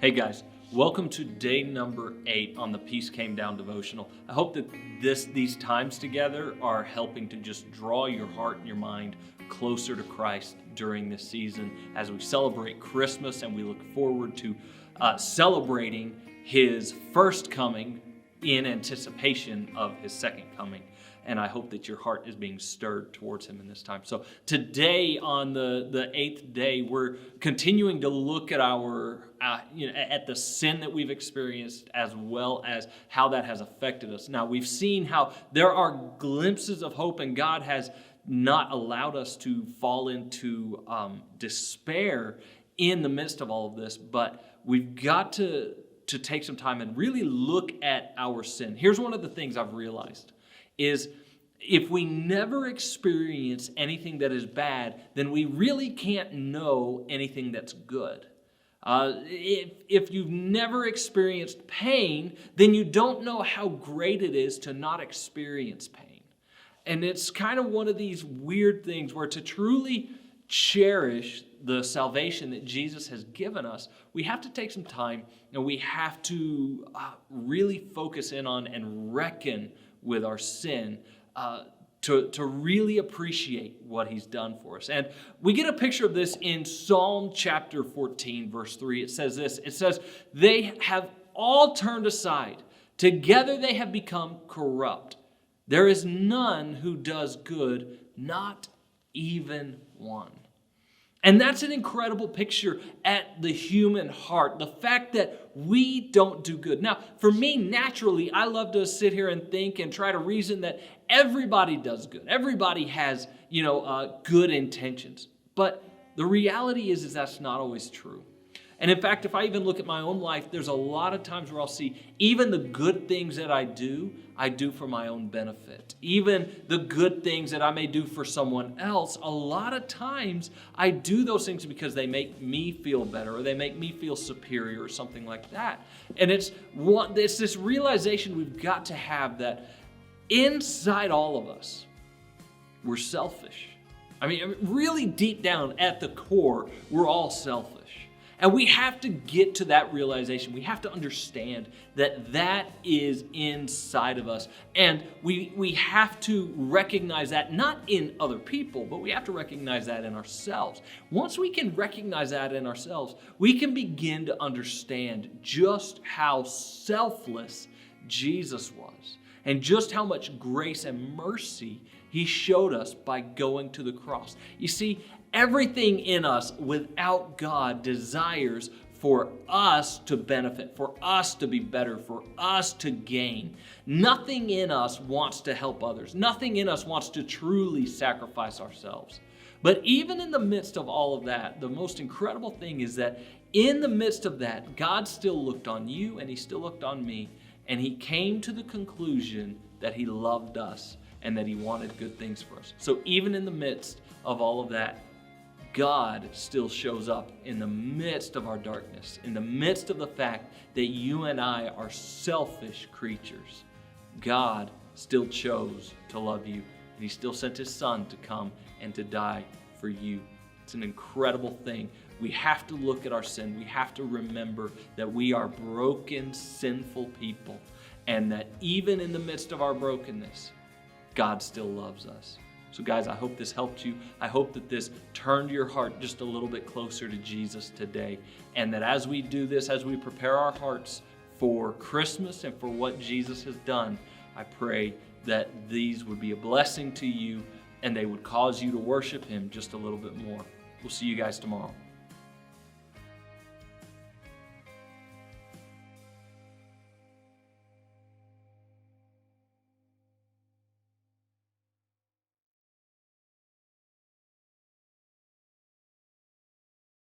Hey guys, welcome to day number 8 on the Peace Came Down devotional. I hope that these times together are helping to just draw your heart and your mind closer to Christ during this season as we celebrate Christmas and we look forward to celebrating His first coming in anticipation of His second coming. And I hope that your heart is being stirred towards Him in this time. So today, on the 8th day, we're continuing to look at at the sin that we've experienced, as well as how that has affected us. Now, we've seen how there are glimpses of hope, and God has not allowed us to fall into despair in the midst of all of this. But we've got to take some time and really look at our sin. Here's one of the things I've realized is if we never experience anything that is bad, then we really can't know anything that's good. If you've never experienced pain, then you don't know how great it is to not experience pain. And it's kind of one of these weird things where to truly cherish the salvation that Jesus has given us, we have to take some time and we have to really focus in on and reckon with our sin to really appreciate what He's done for us. And we get a picture of this in Psalm chapter 14, verse 3. It says this, it says, "They have all turned aside. Together they have become corrupt. There is none who does good, not even one." And that's an incredible picture at the human heart, the fact that we don't do good. Now, for me, naturally, I love to sit here and think and try to reason that everybody does good. Everybody has, good intentions. But the reality is that's not always true. And in fact, if I even look at my own life, there's a lot of times where I'll see even the good things that I do for my own benefit. Even the good things that I may do for someone else, a lot of times I do those things because they make me feel better or they make me feel superior or something like that. And it's this realization we've got to have that inside all of us, we're selfish. I mean, really deep down at the core, we're all selfish. And we have to get to that realization. We have to understand that is inside of us. And we have to recognize that, not in other people, but we have to recognize that in ourselves. Once we can recognize that in ourselves, we can begin to understand just how selfless Jesus was and just how much grace and mercy He showed us by going to the cross. You see, everything in us without God desires for us to benefit, for us to be better, for us to gain. Nothing in us wants to help others. Nothing in us wants to truly sacrifice ourselves. But even in the midst of all of that, the most incredible thing is that in the midst of that, God still looked on you and He still looked on me, and He came to the conclusion that He loved us and that He wanted good things for us. So even in the midst of all of that, God still shows up in the midst of our darkness, in the midst of the fact that you and I are selfish creatures. God still chose to love you, and He still sent His Son to come and to die for you. It's an incredible thing. We have to look at our sin. We have to remember that we are broken, sinful people, and that even in the midst of our brokenness, God still loves us. So guys, I hope this helped you. I hope that this turned your heart just a little bit closer to Jesus today. And that as we do this, as we prepare our hearts for Christmas and for what Jesus has done, I pray that these would be a blessing to you and they would cause you to worship Him just a little bit more. We'll see you guys tomorrow.